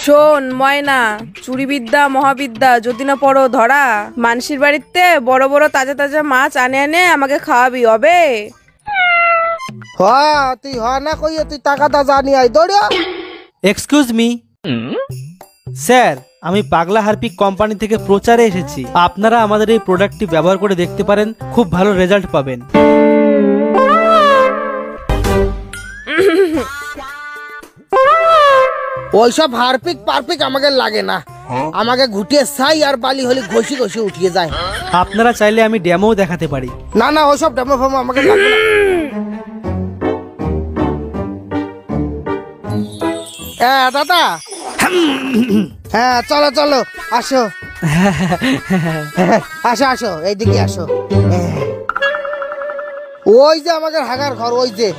শোন ময়না, চুরিবিদ্যা মহাবিদ্যা যদি না পড়ো ধরা, মানসির বাড়িতে বড় বড় তাজা তাজা মাছ আনে আনে আমাকে খাওয়াবি, হবে? তুই না কইয়ে তুই টাকাটা জানি আই দৌড়িয়া। এক্সকিউজ মি স্যার, আমি পাগলা হারপিক কোম্পানি থেকে প্রচারে এসেছি। আপনারা আমাদের এই প্রোডাক্টটি ব্যবহার করে দেখতে পারেন, খুব ভালো রেজাল্ট পাবেন। ওইসব হারপিক পারপিক আমাকে লাগে না, আমাকে ঘুটিয়ে ছাই আর বালি হলে ঘষি ঘষি উঠিয়ে যায়। আপনারা চাইলে আমি ডেমো দেখাতে পারি। না না, ওইসব ডেমো ফেমো আমাকে লাগবে না। দাদা, হ্যাঁ চলো চলো, আসো আসো আসো, এইদিকে আসো। ওই যে আমাদের হাগার ঘর, ওই যে